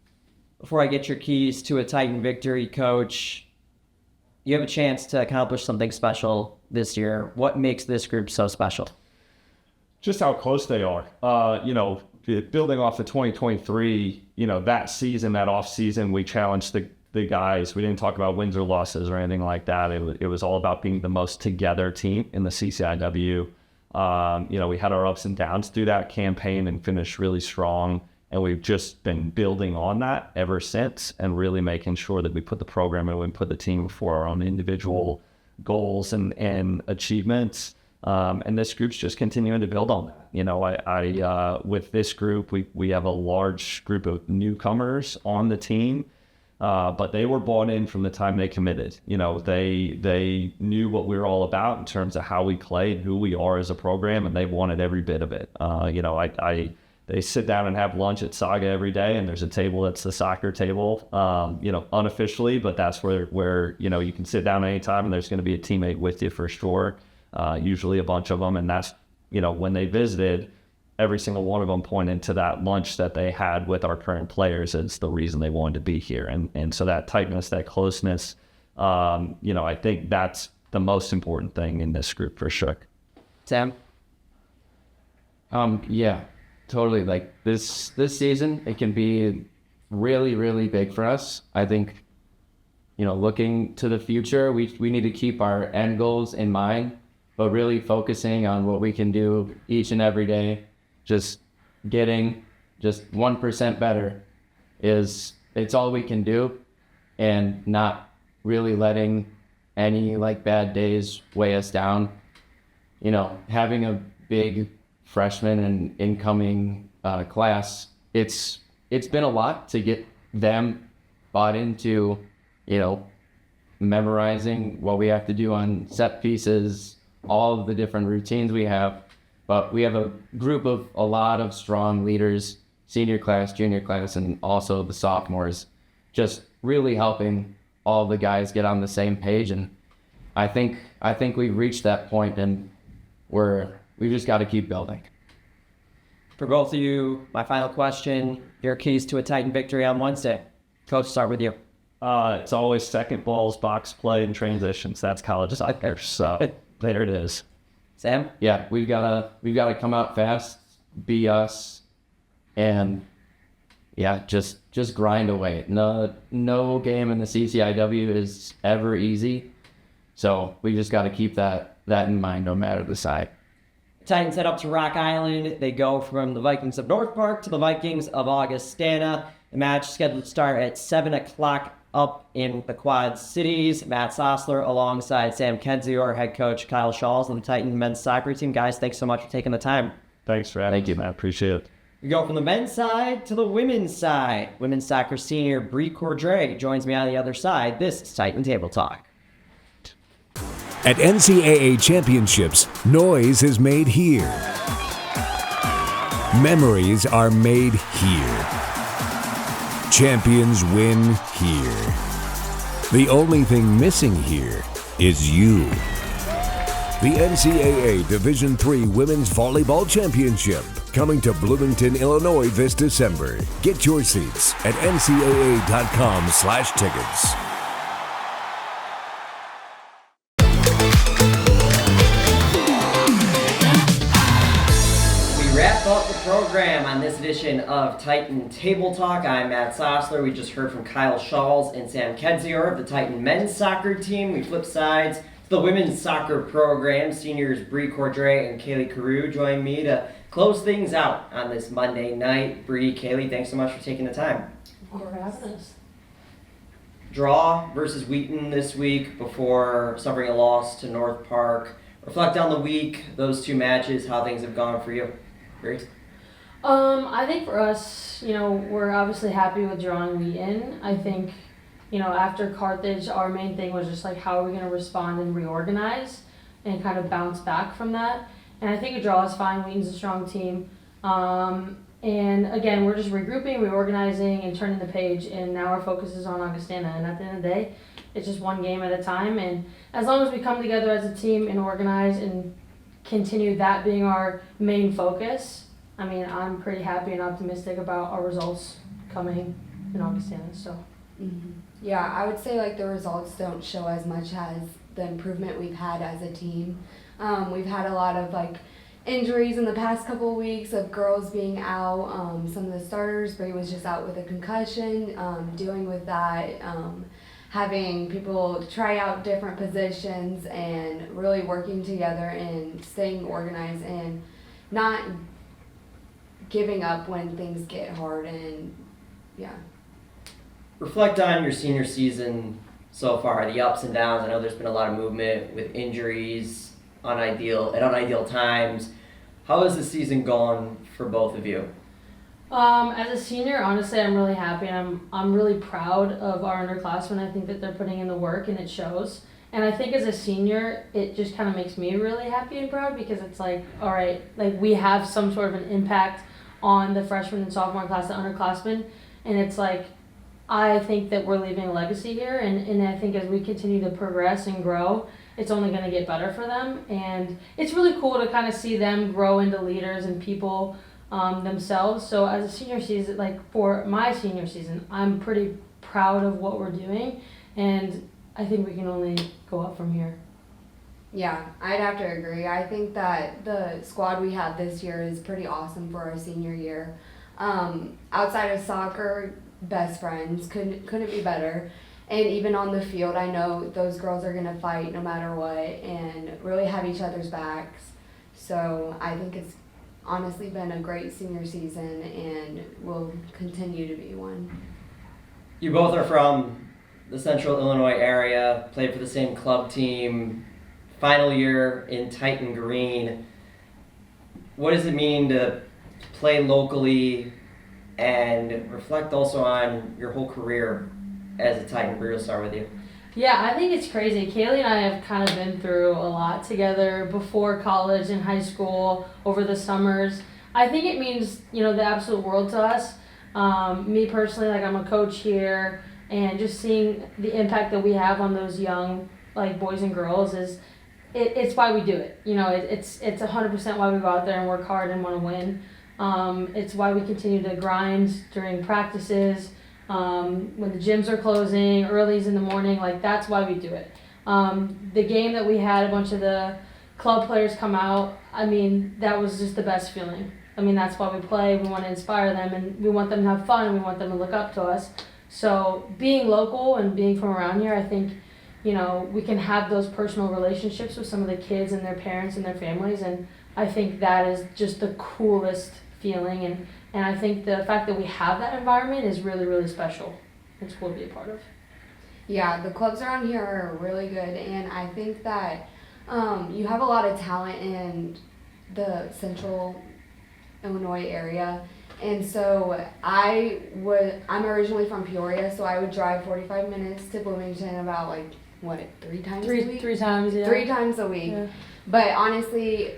Before I get your keys to a Titan victory, Coach, you have a chance to accomplish something special this year. What makes this group so special? Just how close they are. Building off the 2023, that season, that off season, we challenged the guys. We didn't talk about wins or losses or anything like that. It was all about being the most together team in the CCIW. We had our ups and downs through that campaign and finished really strong. And we've just been building on that ever since, and really making sure that we put the program and we put the team before our own individual goals and achievements. And this group's just continuing to build on that. With this group, we have a large group of newcomers on the team, but they were bought in from the time they committed. They knew what we were all about in terms of how we played, who we are as a program, and they wanted every bit of it. They sit down and have lunch at Saga every day, and there's a table that's the soccer table, unofficially, but that's where you can sit down anytime, and there's going to be a teammate with you for sure, usually a bunch of them. And that's, when they visited, every single one of them pointed to that lunch that they had with our current players as the reason they wanted to be here. And so that tightness, that closeness, I think that's the most important thing in this group for sure. Sam? Yeah. Totally. Like this season, it can be really, really big for us. I think, looking to the future, we need to keep our end goals in mind, but really focusing on what we can do each and every day. Just getting just 1% better it's all we can do, and not really letting any bad days weigh us down. Having a big freshman and incoming class, it's been a lot to get them bought into, memorizing what we have to do on set pieces, all of the different routines we have. But we have a group of a lot of strong leaders, senior class, junior class, and also the sophomores, just really helping all the guys get on the same page. And I think we've reached that point, and we've just got to keep building. For both of you, my final question, your keys to a Titan victory on Wednesday. Coach, start with you. It's always second balls, box play, and transitions. That's college soccer. So there it is. Sam? Yeah, we've gotta come out fast, be us, and just grind away. No game in the CCIW is ever easy, so we just got to keep that in mind no matter the side. Titans head up to Rock Island. They go from the Vikings of North Park to the Vikings of Augustana. The match scheduled to start at 7 o'clock up in the Quad Cities. Matt Sosler alongside Sam Kedzior, head coach Kyle Schauls, and the Titan men's soccer team. Guys, thanks so much for taking the time. Thanks for having me, Matt. Appreciate it. We go from the men's side to the women's side. Women's soccer senior Bree Cordray joins me on the other side. This is Titan Table Talk. At NCAA championships, noise is made here. Memories are made here. Champions win here. The only thing missing here is you. The NCAA Division III Women's Volleyball Championship, coming to Bloomington, Illinois this December. Get your seats at ncaa.com/tickets. Wrap up the program on this edition of Titan Table Talk. I'm Matt Sosler. We just heard from Kyle Schauls and Sam Kedzior of the Titan men's soccer team. We flip sides to the women's soccer program. Seniors Bree Cordray and Kayley Carew join me to close things out on this Monday night. Bree, Kayley, thanks so much for taking the time. Thank you for having us. Draw versus Wheaton this week before suffering a loss to North Park. Reflect on the week, those two matches, how things have gone for you. Great. I think for us, we're obviously happy with drawing Wheaton. I think, after Carthage, our main thing was just how are we going to respond and reorganize. and kind of bounce back from that. And I think a draw is fine. Wheaton's a strong team. And again, we're just regrouping, reorganizing, and turning the page. And now our focus is on Augustana. And at the end of the day, it's just one game at a time. And as long as we come together as a team and organize and continue that being our main focus, I mean, I'm pretty happy and optimistic about our results coming in Augustana. So. Yeah, I would say like the results don't show as much as the improvement we've had as a team. We've had a lot of like injuries in the past couple of weeks of girls being out. Some of the starters, Bree was just out with a concussion, dealing with that, having people try out different positions and really working together and staying organized and not giving up when things get hard. And yeah. Reflect on your senior season so far, the ups and downs. I know there's been a lot of movement with injuries at unideal times. How has the season gone for both of you? As a senior, honestly, I'm really happy, and I'm really proud of our underclassmen. I think that they're putting in the work, and it shows. And I think as a senior, it just kind of makes me really happy and proud, because it's like, all right, like we have some sort of an impact on the freshman and sophomore class, the underclassmen, and it's like, I think that we're leaving a legacy here, and I think as we continue to progress and grow, it's only going to get better for them. And it's really cool to kind of see them grow into leaders and people themselves. So as a senior season, like for my senior season, I'm pretty proud of what we're doing, and I think we can only go up from here. Yeah, I'd have to agree. I think that the squad we have this year is pretty awesome for our senior year. Outside of soccer, best friends, couldn't be better. And even on the field, I know those girls are going to fight no matter what and really have each other's backs. So I think it's honestly been a great senior season and will continue to be one. You both are from the Central Illinois area, played for the same club team, final year in Titan Green. What does it mean to play locally, and reflect also on your whole career as a Titan? Bree, will start with you. Yeah, I think it's crazy. Kayley and I have kind of been through a lot together before college and high school, over the summers. I think it means, the absolute world to us. Me personally, like I'm a coach here, and just seeing the impact that we have on those young boys and girls it's why we do it. It's 100% why we go out there and work hard and want to win. It's why we continue to grind during practices, when the gyms are closing, early's in the morning, that's why we do it. The game that we had a bunch of the club players come out, that was just the best feeling. That's why we play. We want to inspire them, and we want them to have fun, and we want them to look up to us. So being local and being from around here, I think, we can have those personal relationships with some of the kids and their parents and their families, and I think that is just the coolest feeling, and I think the fact that we have that environment is really, really special. It's cool to be a part of. Yeah, the clubs around here are really good, and I think that you have a lot of talent in the Central Illinois area, and so I'm originally from Peoria, so I would drive 45 minutes to Bloomington about 3 times a week? 3 times, yeah. 3 times a week. Yeah. But honestly,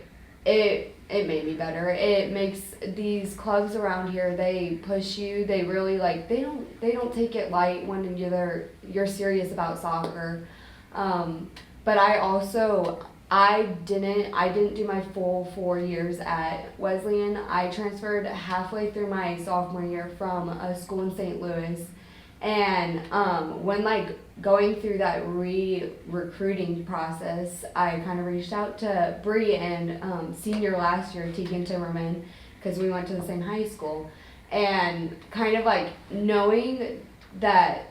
it made me better. It makes these clubs around here, they push you. They really they don't take it light when you're serious about soccer. But I didn't do my full 4 years at Wesleyan. I transferred halfway through my sophomore year from a school in St. Louis. And when going through that recruiting process, I kind of reached out to Bree and senior last year, Tegan Timmerman, because we went to the same high school, and kind of knowing that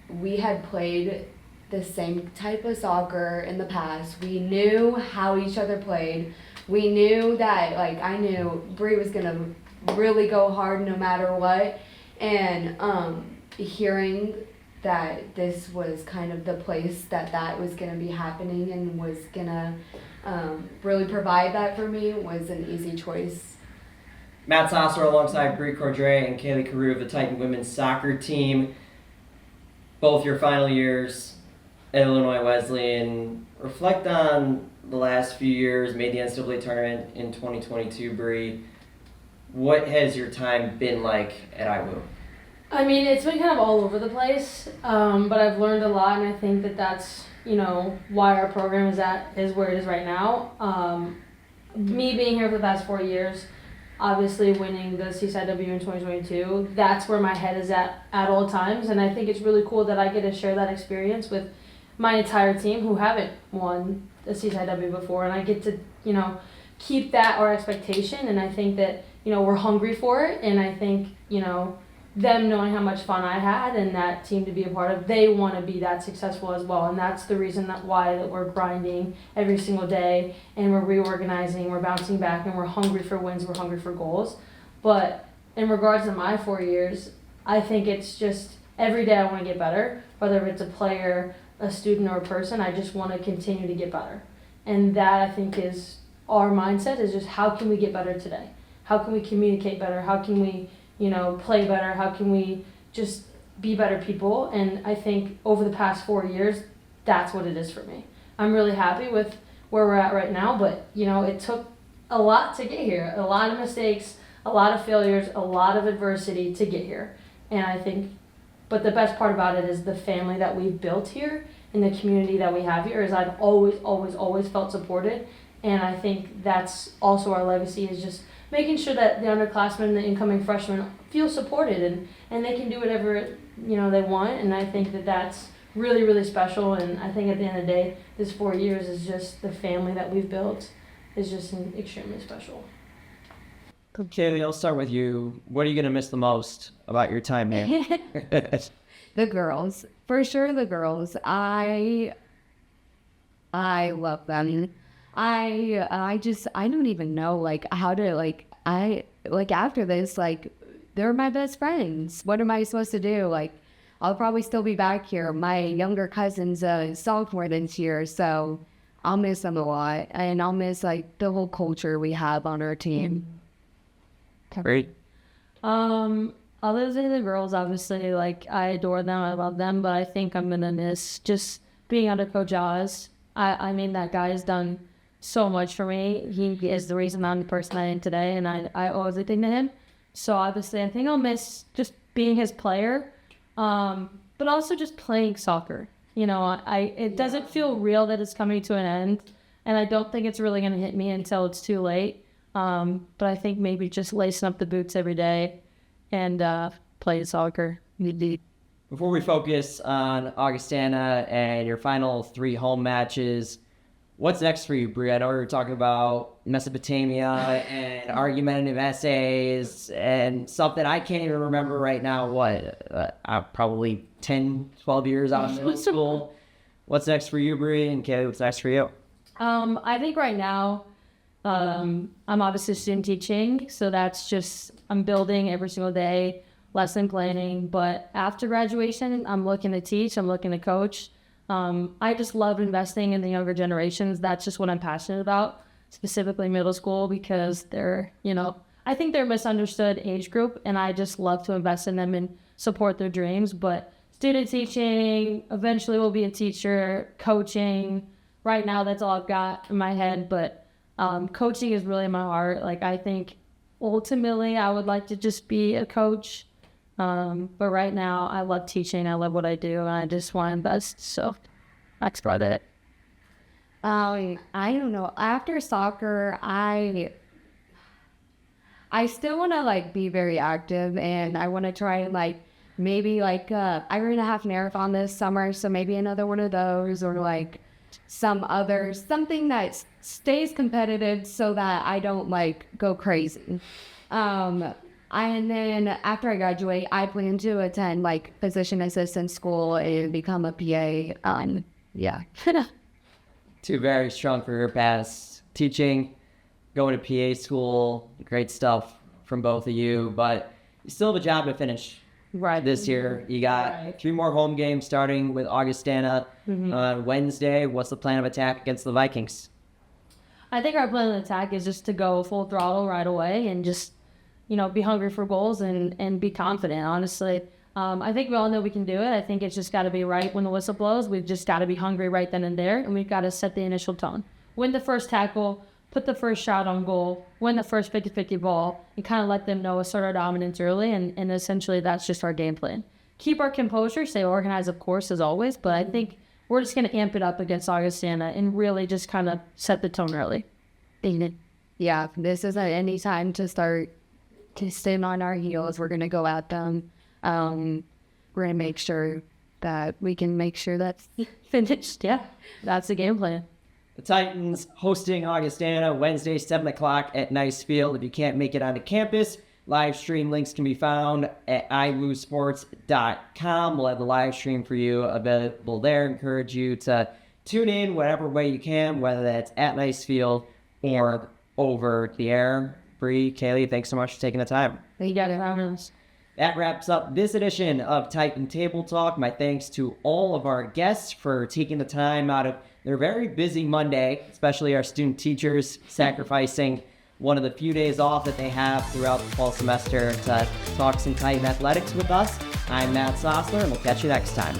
we had played the same type of soccer in the past. We knew how each other played. We knew that I knew Bree was gonna really go hard no matter what, and hearing that this was kind of the place that was going to be happening and was going to really provide that for me was an easy choice. Matt Sosler alongside Bree, Cordray, and Kayley Carew of the Titan women's soccer team. Both your final years at Illinois Wesleyan. reflect on the last few years, made the NCAA tournament in 2022, Bree. What has your time been like at IWU? I mean, it's been kind of all over the place, but I've learned a lot, and I think that that's, why our program is where it is right now. Me being here for the past 4 years, obviously winning the CCIW in 2022, that's where my head is at all times, and I think it's really cool that I get to share that experience with my entire team who haven't won the CCIW before, and I get to, keep that our expectation, and I think that, we're hungry for it, and I think, them knowing how much fun I had and that team to be a part of, they want to be that successful as well, and that's the reason that we're grinding every single day, and we're reorganizing, we're bouncing back, and we're hungry for wins, we're hungry for goals. But in regards to my 4 years, I think it's just every day I want to get better, whether it's a player, a student, or a person. I just want to continue to get better, and that I think is our mindset, is just how can we get better today? How can we communicate better? How can we play better? How can we just be better people? And I think over the past 4 years, that's what it is for me. I'm really happy with where we're at right now, but it took a lot to get here. A lot of mistakes, a lot of failures, a lot of adversity to get here. And I think, but the best part about it is the family that we've built here and the community that we have here, is I've always felt supported. And I think that's also our legacy, is just making sure that the underclassmen and the incoming freshmen feel supported and they can do whatever they want. And I think that that's really, really special. And I think at the end of the day, this 4 years is just the family that we've built is just extremely special. Kayley, I'll start with you. What are you going to miss the most about your time here? The girls, for sure. The girls, I love them. I don't even know how to after this, they're my best friends. What am I supposed to do? I'll probably still be back here. My younger cousin's a sophomore this year, so I'll miss them a lot, and I'll miss the whole culture we have on our team. Great. Other than the girls, obviously, I adore them, I love them, but I think I'm gonna miss just being under Coach Oz. I mean, that guy has done so much for me. He is the reason I'm the person I am today, and I owe everything to him. So obviously, I think I'll miss just being his player, but also just playing soccer. It doesn't feel real that it's coming to an end, and I don't think it's really going to hit me until it's too late. But I think maybe just lacing up the boots every day and playing soccer. Before we focus on Augustana and your final 3 home matches, what's next for you, Bree? I know we were talking about Mesopotamia and argumentative essays and something I can't even remember right now. Probably 10, 12 years out of middle school. What's next for you, Bree? And Kayley, what's next for you? I think right now, I'm obviously student teaching, so that's just, I'm building every single day, lesson planning. But after graduation, I'm looking to teach, I'm looking to coach. I just love investing in the younger generations. That's just what I'm passionate about, specifically middle school, because they're, I think they're a misunderstood age group, and I just love to invest in them and support their dreams. But student teaching, eventually will be a teacher, coaching. Right now, that's all I've got in my head, but coaching is really in my heart. I think ultimately I would like to just be a coach. But right now, I love teaching. I love what I do, and I just want to invest. So that's about it. I don't know. After soccer, I still want to be very active, and I want to try and maybe I ran a half marathon this summer, so maybe another one of those, or something that stays competitive so that I don't go crazy. And then after I graduate, I plan to attend physician assistant school and become a PA. Yeah. 2 very strong career paths. Teaching, going to PA school, great stuff from both of you, but you still have a job to finish this year. You got 3 more home games starting with Augustana on Wednesday. What's the plan of attack against the Vikings? I think our plan of attack is just to go full throttle right away and just be hungry for goals and be confident. Honestly, I think we all know we can do it. I think it's just got to be right when the whistle blows. We've just got to be hungry right then and there, and we've got to set the initial tone. Win the first tackle, put the first shot on goal, win the first 50-50 ball, and kind of let them know, assert our dominance early, and essentially that's just our game plan. Keep our composure, stay organized, of course, as always, but I think we're just going to amp it up against Augustana and really just kind of set the tone early. Yeah, this isn't any time to start to stand on our heels. We're going to go at them. We're going to make sure that we can make sure that's Finished, yeah. That's the game plan. The Titans hosting Augustana Wednesday, 7 o'clock at Nice Field. If you can't make it onto campus, live stream links can be found at iwoosports.com. We'll have the live stream for you available there. Encourage you to tune in whatever way you can, whether that's at Nice Field or over the air. Bree, Kayley, thanks so much for taking the time. You got it, Ramos. That wraps up this edition of Titan Table Talk. My thanks to all of our guests for taking the time out of their very busy Monday, especially our student teachers sacrificing one of the few days off that they have throughout the fall semester to talk some Titan athletics with us. I'm Matt Sosler, and we'll catch you next time.